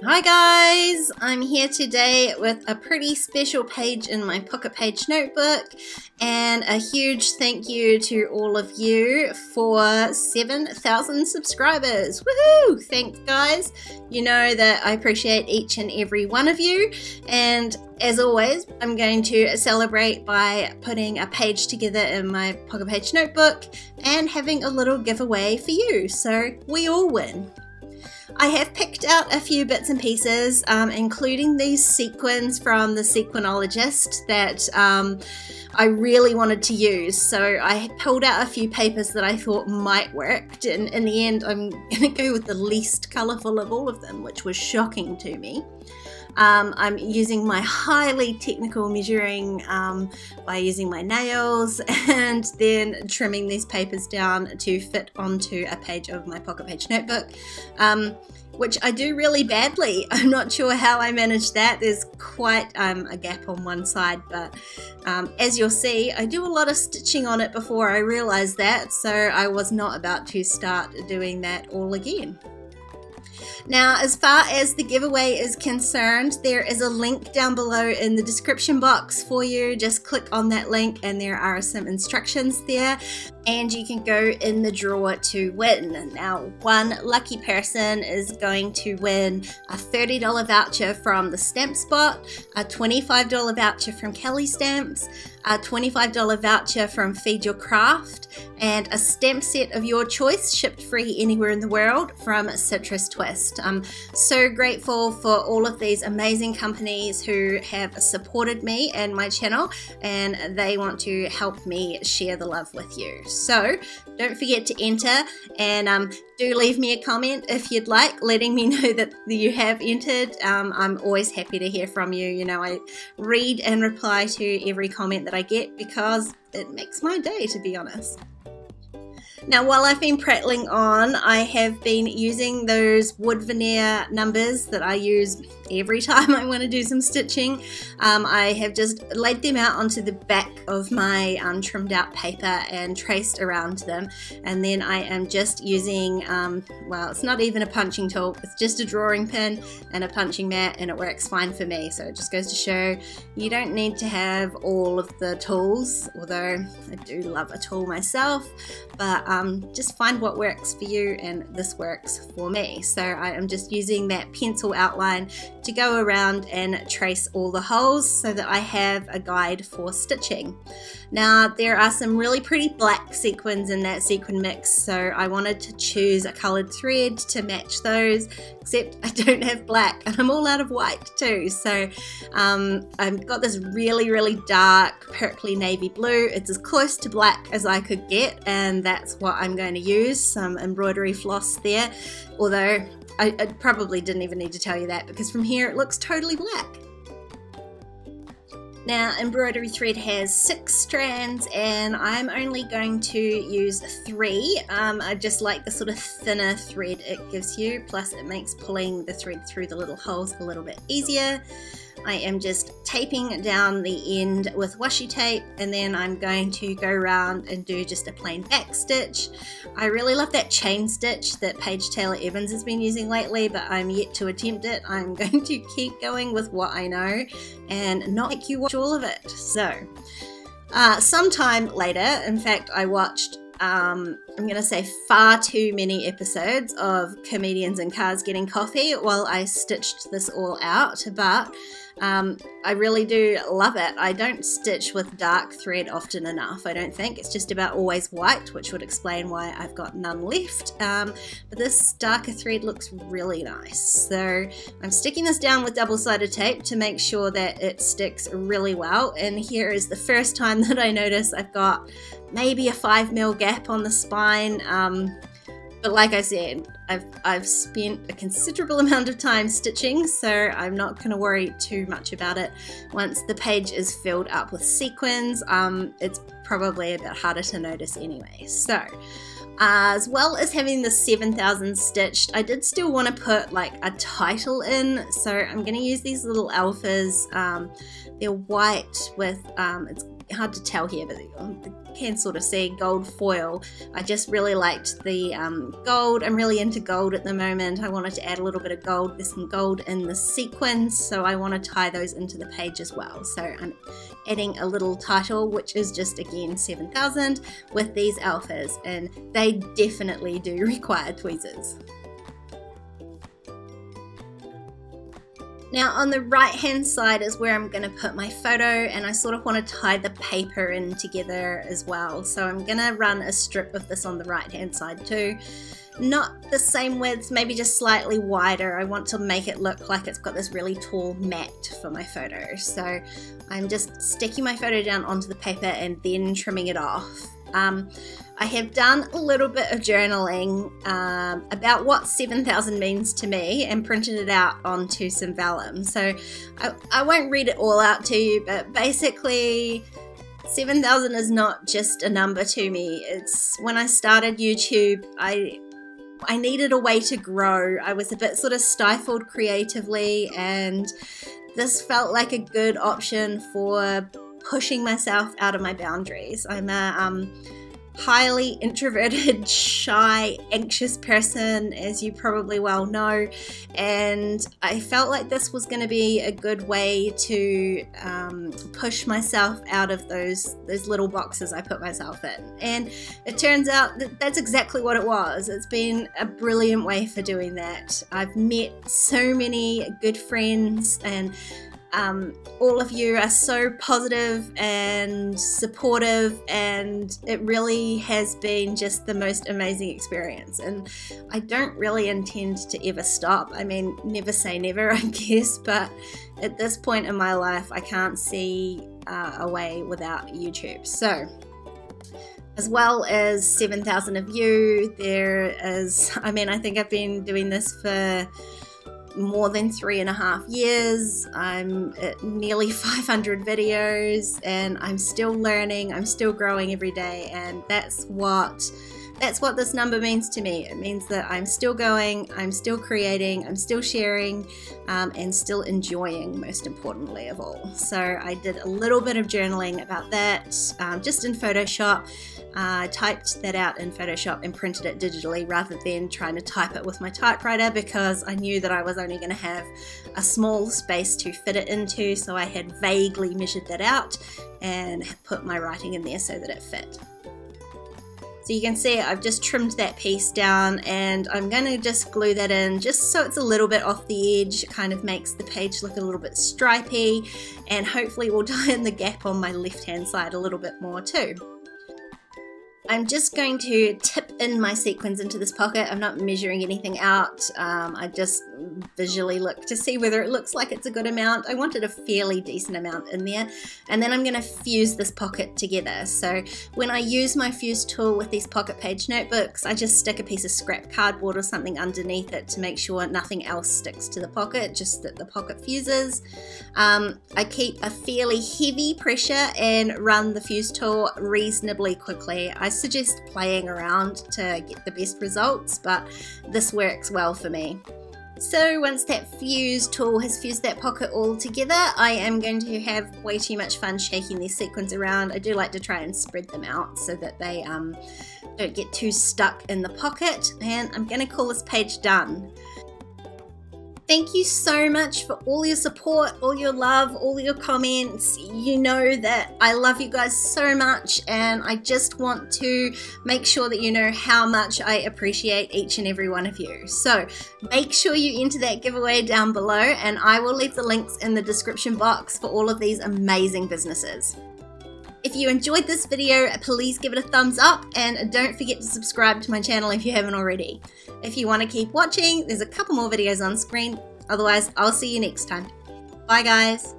Hi guys, I'm here today with a pretty special page in my pocket page notebook, and a huge thank you to all of you for 7,000 subscribers. Woohoo! Thanks guys. You know that I appreciate each and every one of you, and as always, I'm going to celebrate by putting a page together in my pocket page notebook and having a little giveaway for you, so we all win. I have picked out a few bits and pieces, including these sequins from the Sequinologist that I really wanted to use. So I pulled out a few papers that I thought might work, and in the end I'm going to go with the least colourful of all of them, which was shocking to me. I'm using my highly technical measuring by using my nails and then trimming these papers down to fit onto a page of my pocket page notebook, which I do really badly. I'm not sure how I managed that. There's quite a gap on one side, but as you'll see, I do a lot of stitching on it before I realised that, so I was not about to start doing that all again. Now, as far as the giveaway is concerned, there is a link down below in the description box for you. Just click on that link and there are some instructions there, and you can go in the draw to win. Now, one lucky person is going to win a $30 voucher from the Stamp Spot, a $25 voucher from Kellie Stamps, a $25 voucher from Feed Your Craft, and a stamp set of your choice shipped free anywhere in the world from Citrus Twist. I'm so grateful for all of these amazing companies who have supported me and my channel, and they want to help me share the love with you. So don't forget to enter, and do leave me a comment if you'd like, letting me know that you have entered. I'm always happy to hear from you. You know, I read and reply to every comment that I get because it makes my day, to be honest. Now, while I've been prattling on, I have been using those wood veneer numbers that I use every time I want to do some stitching. I have just laid them out onto the back of my trimmed out paper and traced around them, and then I am just using, well, it's not even a punching tool, it's just a drawing pin and a punching mat, and it works fine for me. So it just goes to show you don't need to have all of the tools, although I do love a tool myself, but just find what works for you, and this works for me. So I am just using that pencil outline to go around and trace all the holes so that I have a guide for stitching. Now, there are some really pretty black sequins in that sequin mix, so I wanted to choose a coloured thread to match those, except I don't have black and I'm all out of white too. So I've got this really dark purpley navy blue. It's as close to black as I could get, and that's what I'm going to use. Some embroidery floss there, although I probably didn't even need to tell you that because from here it looks totally black. Now, embroidery thread has 6 strands and I'm only going to use 3. I just like the sort of thinner thread it gives you, plus it makes pulling the thread through the little holes a little bit easier. I am just taping down the end with washi tape, and then I'm going to go around and do just a plain back stitch. I really love that chain stitch that Paige Taylor Evans has been using lately, but I'm yet to attempt it. I'm going to keep going with what I know and not make you watch all of it. So sometime later, in fact, I watched I'm going to say far too many episodes of Comedians in Cars Getting Coffee while I stitched this all out, but I really do love it. I don't stitch with dark thread often enough, I don't think. It's just about always white, which would explain why I've got none left. But this darker thread looks really nice. So I'm sticking this down with double-sided tape to make sure that it sticks really well. And here is the first time that I notice I've got maybe a 5mm gap on the spine. But like I said, I've spent a considerable amount of time stitching, so I'm not going to worry too much about it. Once the page is filled up with sequins, it's probably a bit harder to notice anyway. So as well as having the 7,000 stitched, I did still want to put like a title in, so I'm going to use these little alphas. They're white with it's hard to tell here, but you can sort of see gold foil. I just really liked the gold. I'm really into gold at the moment. I wanted to add a little bit of gold. There's some gold in the sequins, so I want to tie those into the page as well. So I'm adding a little title, which is just again 7,000 with these alphas, and they definitely do require tweezers. Now on the right hand side is where I'm going to put my photo, and I sort of want to tie the paper in together as well. So I'm going to run a strip of this on the right hand side too. Not the same width, maybe just slightly wider. I want to make it look like it's got this really tall mat for my photo. So I'm just sticking my photo down onto the paper and then trimming it off. I have done a little bit of journaling about what 7,000 means to me and printed it out onto some vellum. So I won't read it all out to you, but basically 7,000 is not just a number to me. It's when I started YouTube, I needed a way to grow. I was a bit sort of stifled creatively, and this felt like a good option for pushing myself out of my boundaries. I'm a highly introverted, shy, anxious person, as you probably well know, and I felt like this was going to be a good way to push myself out of those little boxes I put myself in. And it turns out that that's exactly what it was. It's been a brilliant way for doing that. I've met so many good friends, and all of you are so positive and supportive, and it really has been just the most amazing experience, and I don't really intend to ever stop. I mean, never say never, I guess, but at this point in my life I can't see a way without YouTube. So as well as 7,000 of you, there is, I mean, I think I've been doing this for more than 3.5 years. I'm at nearly 500 videos, and I'm still learning, I'm still growing every day, and that's what this number means to me. It means that I'm still going, I'm still creating, I'm still sharing, and still enjoying, most importantly of all. So I did a little bit of journaling about that, just in Photoshop. I typed that out in Photoshop and printed it digitally rather than trying to type it with my typewriter, because I knew that I was only going to have a small space to fit it into, so I had vaguely measured that out and put my writing in there so that it fit. So you can see I've just trimmed that piece down, and I'm going to just glue that in just so it's a little bit off the edge. It kind of makes the page look a little bit stripy, and hopefully we'll tie in the gap on my left hand side a little bit more too. I'm just going to tip in my sequins into this pocket. I'm not measuring anything out. I just visually look to see whether it looks like it's a good amount. I wanted a fairly decent amount in there. And then I'm going to fuse this pocket together. So when I use my fuse tool with these pocket page notebooks, I just stick a piece of scrap cardboard or something underneath it to make sure nothing else sticks to the pocket, just that the pocket fuses. I keep a fairly heavy pressure and run the fuse tool reasonably quickly. I suggest playing around to get the best results, but this works well for me. So once that fuse tool has fused that pocket all together, I am going to have way too much fun shaking these sequins around. I do like to try and spread them out so that they don't get too stuck in the pocket, and I'm going to call this page done. Thank you so much for all your support, all your love, all your comments. You know that I love you guys so much, and I just want to make sure that you know how much I appreciate each and every one of you. So make sure you enter that giveaway down below, and I will leave the links in the description box for all of these amazing businesses. If you enjoyed this video, please give it a thumbs up, and don't forget to subscribe to my channel if you haven't already. If you want to keep watching, there's a couple more videos on screen. Otherwise, I'll see you next time. Bye guys!